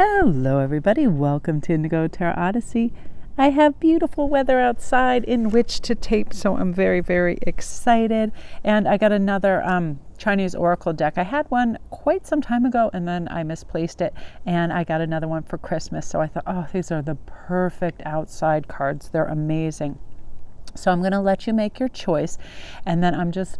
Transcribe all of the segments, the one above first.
Hello everybody, welcome to Indigo Tarot Odyssey. I have beautiful weather outside in which to tape, so I'm very, very excited. And I got another Chinese Oracle deck. I had one quite some time ago and then I misplaced it, and I got another one for Christmas. So I thought, oh, these are the perfect outside cards. They're amazing. So I'm going to let you make your choice, and then I'm just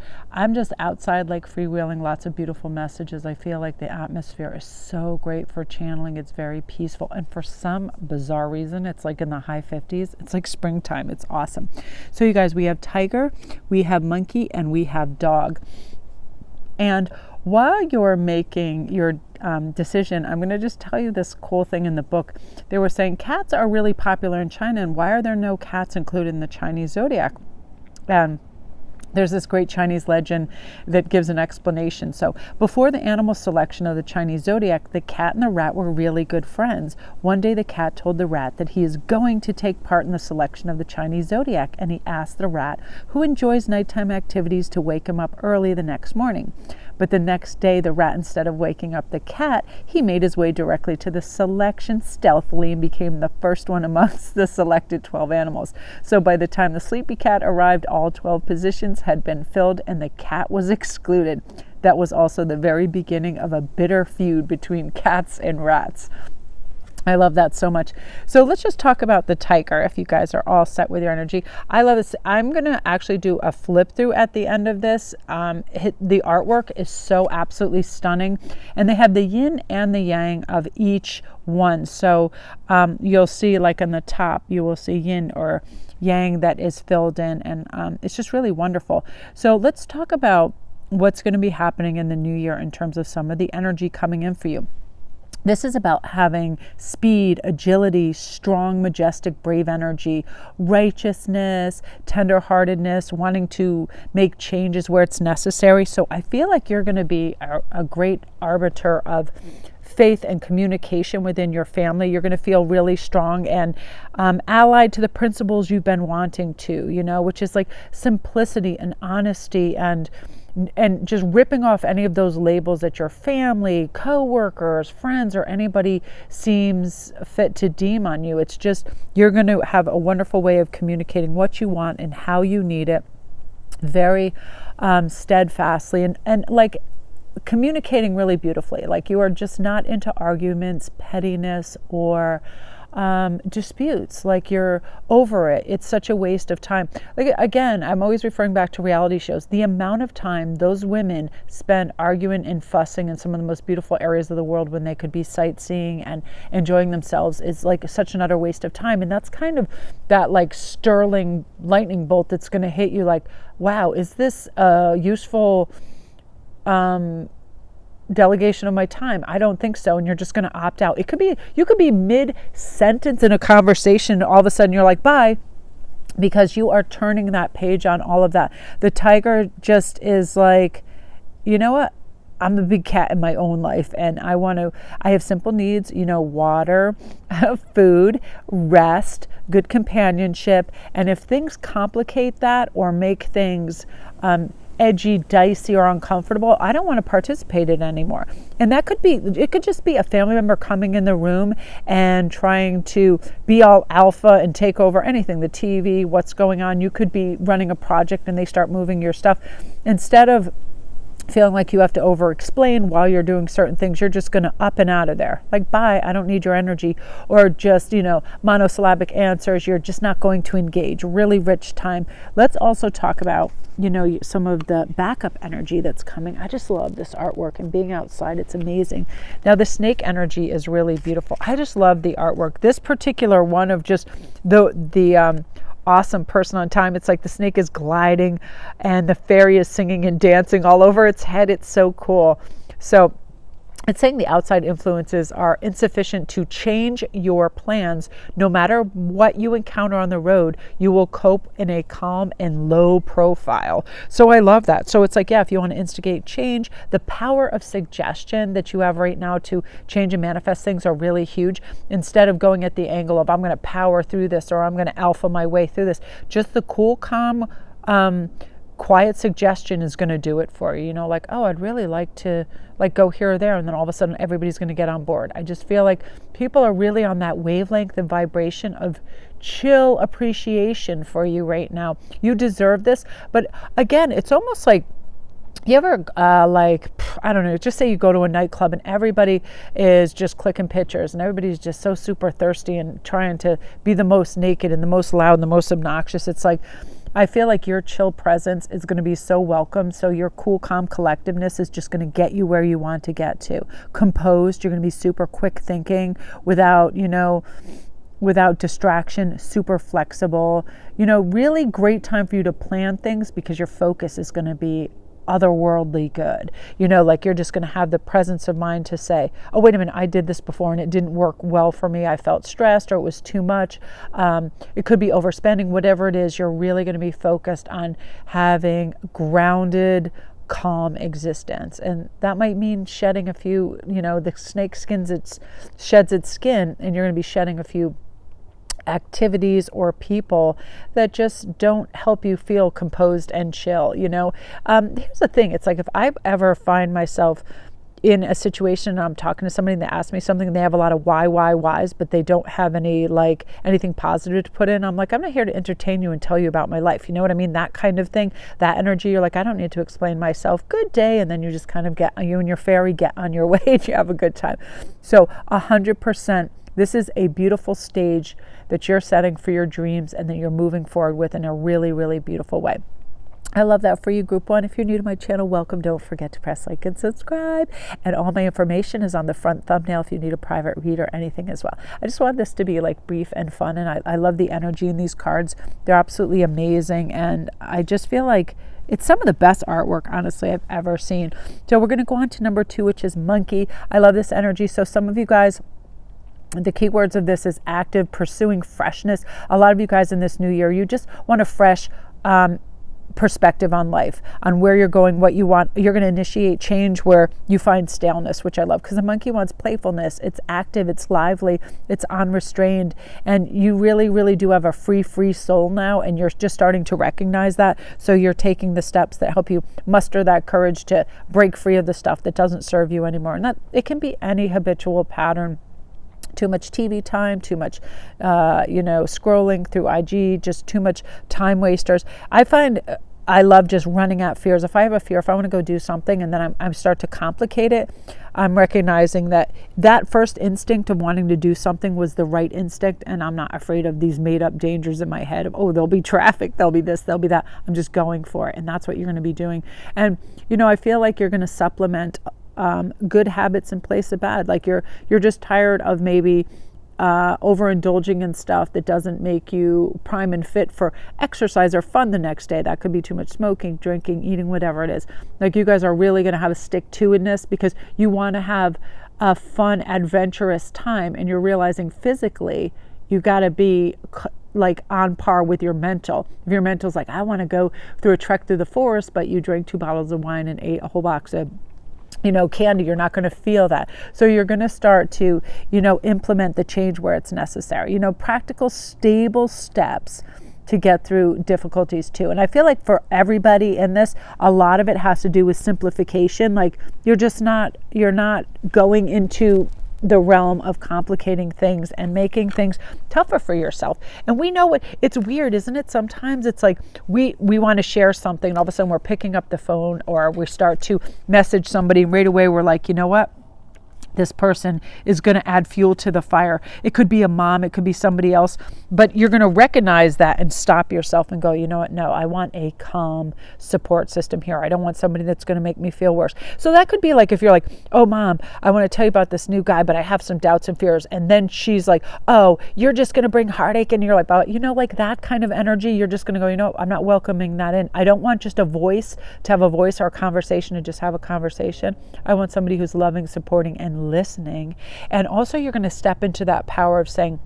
outside, like freewheeling, lots of beautiful messages. I feel like the atmosphere is so great for channeling. It's very peaceful, and for some bizarre reason it's like in the high 50s. It's like springtime. It's awesome. So you guys, we have tiger, we have monkey, and we have dog. And while you're making your decision, I'm going to just tell you this cool thing in the book. They were saying cats are really popular in China, and why are there no cats included in the Chinese zodiac? And there's this great Chinese legend that gives an explanation. So before the animal selection of the Chinese zodiac, the cat and the rat were really good friends. One day the cat told the rat that he is going to take part in the selection of the Chinese zodiac, and he asked the rat, who enjoys nighttime activities, to wake him up early the next morning. But the next day, the rat, instead of waking up the cat, he made his way directly to the selection stealthily and became the first one amongst the selected 12 animals. So by the time the sleepy cat arrived, all 12 positions had been filled and the cat was excluded. That was also the very beginning of a bitter feud between cats and rats. I love that so much. So let's just talk about the tiger, if you guys are all set with your energy. I love this. I'm going to actually do a flip through at the end of this. The artwork is so absolutely stunning. And they have the yin and the yang of each one. So you'll see, like on the top, you will see yin or yang that is filled in. And it's just really wonderful. So let's talk about what's going to be happening in the new year in terms of some of the energy coming in for you. This is about having speed, agility, strong, majestic, brave energy, righteousness, tenderheartedness, wanting to make changes where it's necessary. So I feel like you're going to be a great arbiter of faith and communication within your family. You're going to feel really strong and allied to the principles you've been wanting to, which is like simplicity and honesty and just ripping off any of those labels that your family, co-workers, friends, or anybody seems fit to deem on you. It's just, you're going to have a wonderful way of communicating what you want and how you need it, very steadfastly and like communicating really beautifully. Like you are just not into arguments, pettiness, or disputes. Like you're over it. It's such a waste of time. Like, again, I'm always referring back to reality shows. The amount of time those women spend arguing and fussing in some of the most beautiful areas of the world when they could be sightseeing and enjoying themselves is like such an utter waste of time. And that's kind of that like sterling lightning bolt that's going to hit you like, wow, is this useful delegation of my time? I don't think so. And you're just going to opt out. You could be mid-sentence in a conversation, all of a sudden you're like, bye, because you are turning that page on all of that. The tiger just is like, you know what? I'm a big cat in my own life, and I have simple needs, water, food, rest, good companionship. And if things complicate that or make things edgy, dicey, or uncomfortable, I don't want to participate in it anymore. And it could just be a family member coming in the room and trying to be all alpha and take over anything, the TV, what's going on. You could be running a project and they start moving your stuff. Instead of feeling like you have to over-explain while you're doing certain things, you're just going to up and out of there. Like, bye, I don't need your energy. Or just, monosyllabic answers. You're just not going to engage. Really rich time. Let's also talk about, some of the backup energy that's coming. I just love this artwork and being outside. It's amazing. Now, the snake energy is really beautiful. I just love the artwork. This particular one of just the awesome person on time. It's like the snake is gliding and the fairy is singing and dancing all over its head. It's so cool. So it's saying the outside influences are insufficient to change your plans. No matter what you encounter on the road, you will cope in a calm and low profile. So I love that. So it's like, yeah, if you want to instigate change, the power of suggestion that you have right now to change and manifest things are really huge. Instead of going at the angle of, I'm going to power through this or I'm going to alpha my way through this, just the cool, calm, quiet suggestion is going to do it for you. You know, like, oh, I'd really like to like go here or there. And then all of a sudden everybody's going to get on board. I just feel like people are really on that wavelength and vibration of chill appreciation for you right now. You deserve this. But again, it's almost like, you ever I don't know, just say you go to a nightclub and everybody is just clicking pictures and everybody's just so super thirsty and trying to be the most naked and the most loud and the most obnoxious. It's like, I feel like your chill presence is going to be so welcome. So your cool, calm collectiveness is just going to get you where you want to get to. Composed, you're going to be super quick thinking without distraction, super flexible, really great time for you to plan things because your focus is going to be otherworldly good. Like you're just going to have the presence of mind to say, oh, wait a minute, I did this before and it didn't work well for me. I felt stressed or it was too much. It could be overspending, whatever it is. You're really going to be focused on having grounded, calm existence. And that might mean shedding a few, the snake sheds its skin, and you're going to be shedding a few activities or people that just don't help you feel composed and chill. Here's the thing. It's like, if I ever find myself in a situation and I'm talking to somebody and they ask me something and they have a lot of whys, but they don't have anything positive to put in, I'm like, I'm not here to entertain you and tell you about my life. You know what I mean? That kind of thing, that energy. You're like, I don't need to explain myself. Good day. And then you just kind of you and your fairy get on your way and you have a good time. So 100%, this is a beautiful stage that you're setting for your dreams and that you're moving forward with in a really, really beautiful way. I love that for you, Group 1. If you're new to my channel, welcome. Don't forget to press like and subscribe. And all my information is on the front thumbnail if you need a private read or anything as well. I just want this to be like brief and fun. And I love the energy in these cards. They're absolutely amazing. And I just feel like it's some of the best artwork, honestly, I've ever seen. So we're going to go on to number 2, which is monkey. I love this energy. So some of you guys, the key words of this is active, pursuing freshness. A lot of you guys in this new year, you just want a fresh perspective on life, on where you're going, what you want. You're going to initiate change where you find staleness, which I love, because the monkey wants playfulness. It's active, it's lively, it's unrestrained, and you really, really do have a free soul now, and you're just starting to recognize that. So you're taking the steps that help you muster that courage to break free of the stuff that doesn't serve you anymore. And that it can be any habitual pattern. Too much TV time, too much, scrolling through IG, just too much time wasters. I find I love just running at fears. If I have a fear, if I want to go do something and then I start to complicate it, I'm recognizing that first instinct of wanting to do something was the right instinct, and I'm not afraid of these made up dangers in my head of, oh, there'll be traffic, there'll be this, there'll be that. I'm just going for it, and that's what you're going to be doing. And, I feel like you're going to supplement good habits in place of bad. Like you're just tired of maybe overindulging in stuff that doesn't make you prime and fit for exercise or fun the next day. That could be too much smoking, drinking, eating, whatever it is. Like you guys are really going to have a stick-to-itness because you want to have a fun, adventurous time, and you're realizing physically you got to be like on par with your mental. If your mental's like, I want to go through a trek through the forest, but you drank 2 bottles of wine and ate a whole box of candy, you're not going to feel that. So you're going to start to, implement the change where it's necessary. Practical, stable steps to get through difficulties too. And I feel like for everybody in this, a lot of it has to do with simplification. Like you're not going into the realm of complicating things and making things tougher for yourself. And we know it's weird, isn't it? Sometimes it's like we want to share something and all of a sudden we're picking up the phone or we start to message somebody and right away we're like, you know what? This person is going to add fuel to the fire. It could be a mom, it could be somebody else, but you're going to recognize that and stop yourself and go, you know what? No, I want a calm support system here. I don't want somebody that's going to make me feel worse. So that could be like, if you're like, oh mom, I want to tell you about this new guy, but I have some doubts and fears. And then she's like, oh, you're just going to bring heartache. And you're like, oh, like that kind of energy, you're just going to go, I'm not welcoming that in. I don't want just a voice to have a voice or a conversation to just have a conversation. I want somebody who's loving, supporting, and listening. And also you're going to step into that power of saying,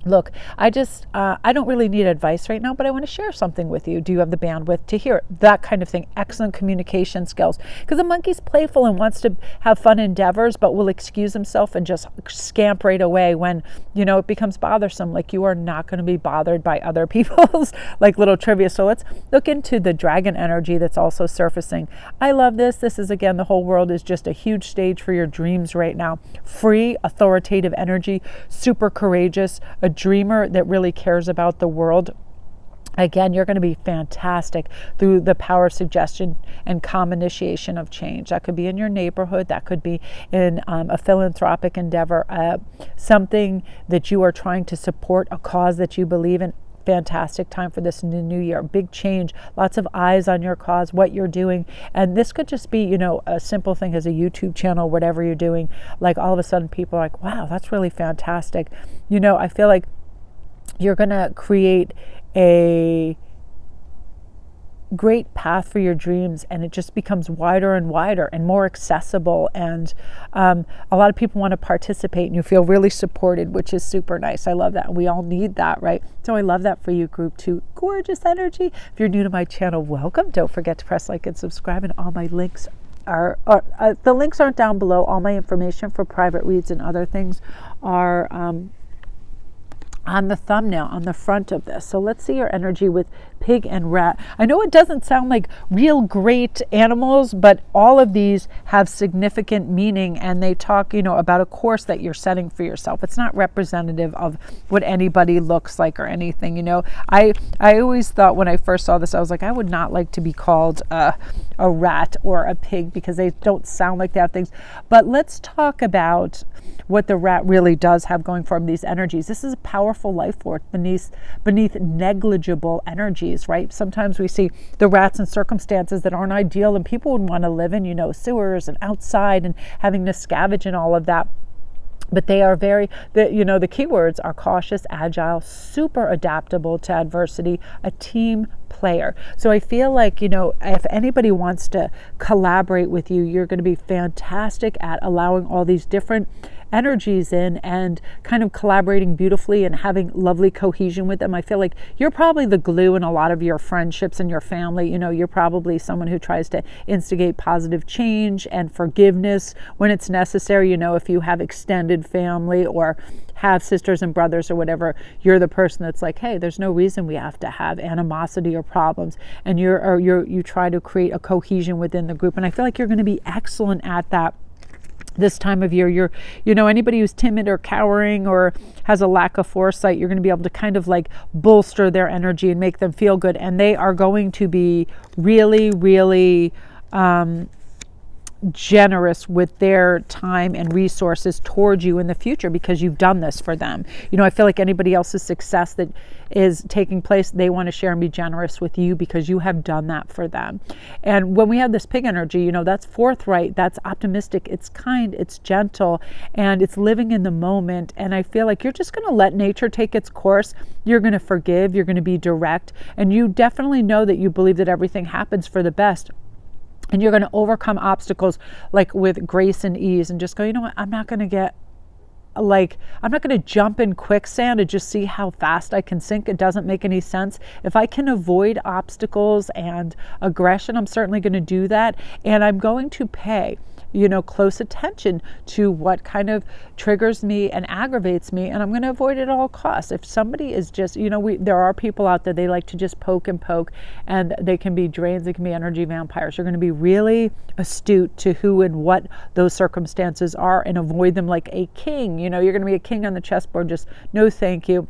Look, I don't really need advice right now, but I want to share something with you. Do you have the bandwidth to hear it? That kind of thing. Excellent communication skills. Because the monkey's playful and wants to have fun endeavors, but will excuse himself and just scamp right away when, it becomes bothersome. Like, you are not going to be bothered by other people's like little trivia. So let's look into the dragon energy that's also surfacing. I love this. This is, again, the whole world is just a huge stage for your dreams right now. Free, authoritative energy, super courageous, a dreamer that really cares about the world. Again, you're going to be fantastic through the power of suggestion and calm initiation of change. That could be in your neighborhood. That could be in a philanthropic endeavor, something that you are trying to support, a cause that you believe in. Fantastic time for this new year. Big change, lots of eyes on your cause, what you're doing. And this could just be, a simple thing as a YouTube channel, whatever you're doing. Like, all of a sudden people are like, wow, that's really fantastic. I feel like you're going to create a great path for your dreams, and it just becomes wider and wider and more accessible, and a lot of people want to participate, and you feel really supported, which is super nice. I love that, and we all need that, right? So I love that for you, group 2. Gorgeous energy. If you're new to my channel, welcome. Don't forget to press like and subscribe, and all my links the links aren't down below. All my information for private reads and other things are on the thumbnail on the front of this. So let's see your energy with pig and rat. I know it doesn't sound like real great animals, but all of these have significant meaning, and they talk, about a course that you're setting for yourself. It's not representative of what anybody looks like or anything. I always thought when I first saw this, I was like, I would not like to be called a rat or a pig because they don't sound like they have things. But let's talk about what the rat really does have going for him, these energies. This is a powerful life force beneath negligible energies, right? Sometimes we see the rats in circumstances that aren't ideal and people would want to live in, sewers and outside and having to scavenge and all of that. But they are the keywords are cautious, agile, super adaptable to adversity, a team player. So I feel like, if anybody wants to collaborate with you, you're going to be fantastic at allowing all these different energies in and kind of collaborating beautifully and having lovely cohesion with them. I feel like you're probably the glue in a lot of your friendships and your family. You're probably someone who tries to instigate positive change and forgiveness when it's necessary. If you have extended family or have sisters and brothers or whatever, you're the person that's like, hey, there's no reason we have to have animosity or problems, and you try to create a cohesion within the group. And I feel like you're going to be excellent at that this time of year. You're, anybody who's timid or cowering or has a lack of foresight, you're going to be able to kind of like bolster their energy and make them feel good. And they are going to be really, really generous with their time and resources towards you in the future because you've done this for them. I feel like anybody else's success that is taking place, they want to share and be generous with you because you have done that for them. And when we have this pig energy, that's forthright, that's optimistic, it's kind, it's gentle, and it's living in the moment. And I feel like you're just going to let nature take its course. You're going to forgive, you're going to be direct, and you definitely know that you believe that everything happens for the best. And you're going to overcome obstacles like with grace and ease and just go, what, I'm not going to jump in quicksand and just see how fast I can sink. It doesn't make any sense. If I can avoid obstacles and aggression, I'm certainly going to do that. And I'm going to pay close attention to what kind of triggers me and aggravates me, and I'm going to avoid it at all costs. If somebody is just, there are people out there, they like to just poke and poke, and they can be drains, they can be energy vampires. You're going to be really astute to who and what those circumstances are and avoid them like a king. You're going to be a king on the chessboard, just no thank you.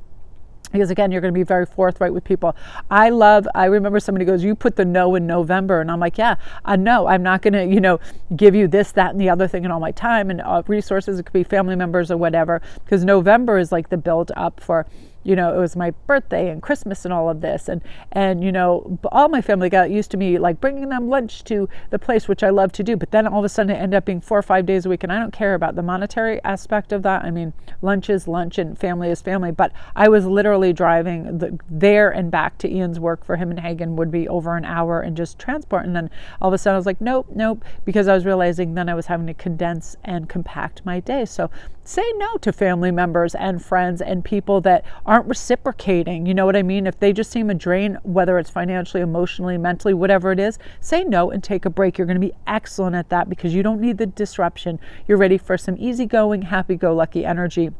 Because again, you're going to be very forthright with people. I remember somebody goes, you put the no in November. And I'm like, yeah, no, I'm not going to, give you this, that, and the other thing and all my time and resources. It could be family members or whatever. Because November is like the build up for you know, it was my birthday and Christmas and all of this. And you know, all my family got used to me like bringing them lunch to the place, which I love to do. But then all of a sudden it ended up being 4 or 5 days a week. And I don't care about the monetary aspect of that. I mean, lunch is lunch and family is family. But I was literally driving there and back to Ian's work for him, and Hagen would be over an hour and just transport. And then all of a sudden I was like, nope, because I was realizing then I was having to condense and compact my day. So say no to family members and friends and people that aren't reciprocating. You know what I mean? If they just seem a drain, whether it's financially, emotionally, mentally, whatever it is, say no and take a break. You're going to be excellent at that because you don't need the disruption. You're ready for some easygoing, happy-go-lucky energy.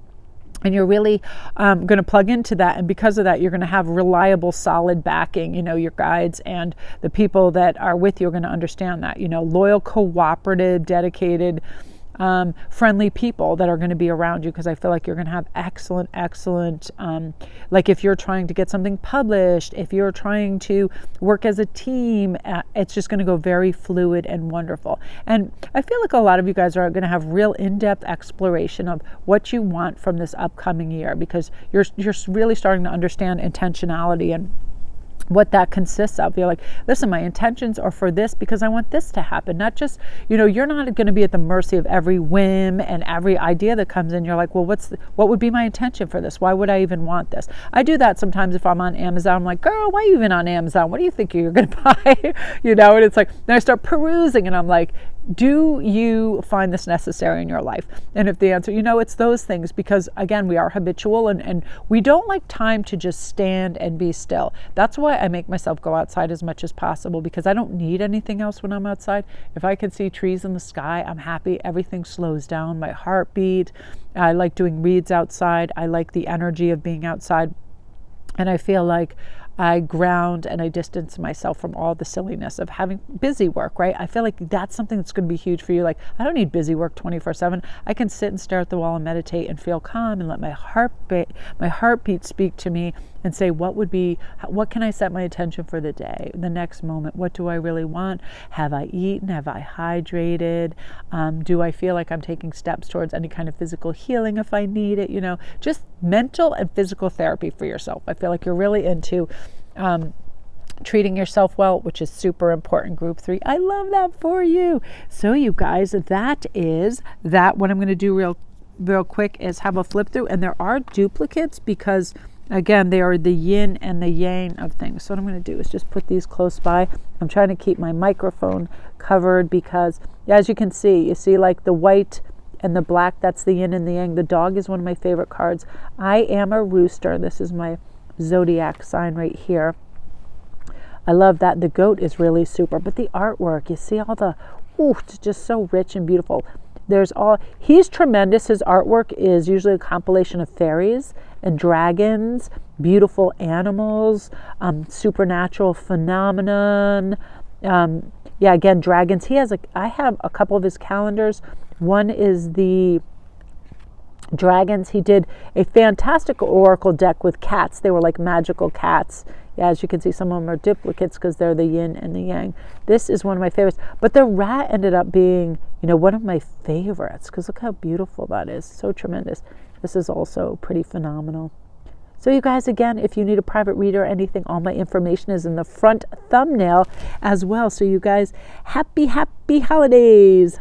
And you're really going to plug into that. And because of that, you're going to have reliable, solid backing. You know, your guides and the people that are with you are going to understand that. You know, loyal, cooperative, dedicated, friendly people that are going to be around you, because I feel like you're going to have excellent, like if you're trying to get something published, if you're trying to work as a team, it's just going to go very fluid and wonderful. And I feel like a lot of you guys are going to have real in-depth exploration of what you want from this upcoming year, because you're really starting to understand intentionality and what that consists of. You're like, listen, my intentions are for this because I want this to happen. Not just, you know, you're not going to be at the mercy of every whim and every idea that comes in. You're like, well, what would be my intention for this? Why would I even want this? I do that sometimes if I'm on Amazon. I'm like, girl, why are you even on Amazon? What do you think you're going to buy? You know, and it's like, then I start perusing and I'm like, do you find this necessary in your life? And if the answer, you know, it's those things, because again, we are habitual and we don't like time to just stand and be still. That's why I make myself go outside as much as possible, because I don't need anything else when I'm outside. If I can see trees in the sky, I'm happy. Everything slows down, my heartbeat. I like doing reads outside. I like the energy of being outside. And I feel like I ground and I distance myself from all the silliness of having busy work, right? I feel like that's something that's going to be huge for you. Like, I don't need busy work 24/7. I can sit and stare at the wall and meditate and feel calm and let my heartbeat speak to me and say, what can I set my attention for the day, the next moment? What do I really want? Have I eaten? Have I hydrated? Do I feel like I'm taking steps towards any kind of physical healing if I need it? You know, just mental and physical therapy for yourself. I feel like you're really into treating yourself well, which is super important. Group 3. I love that for you. So you guys, that is that. What I'm going to do real quick is have a flip through, and there are duplicates because again, they are the yin and the yang of things. So what I'm going to do is just put these close by. I'm trying to keep my microphone covered because, as you can see, you see like the white and the black, that's the yin and the yang. The dog is one of my favorite cards. I am a rooster. This is my zodiac sign right here. I love that. The goat is really super. But the artwork, you see all the, it's just so rich and beautiful. He's tremendous. His artwork is usually a compilation of fairies and dragons, beautiful animals, supernatural phenomenon. Again, dragons. I have a couple of his calendars. One is the dragons. He did a fantastic oracle deck with cats. They were like magical cats. Yeah, as you can see, some of them are duplicates because they're the yin and the yang. This is one of my favorites. But the rat ended up being, one of my favorites because look how beautiful that is. So tremendous. This is also pretty phenomenal. So you guys, again, if you need a private reader or anything, all my information is in the front thumbnail as well. So you guys, happy holidays.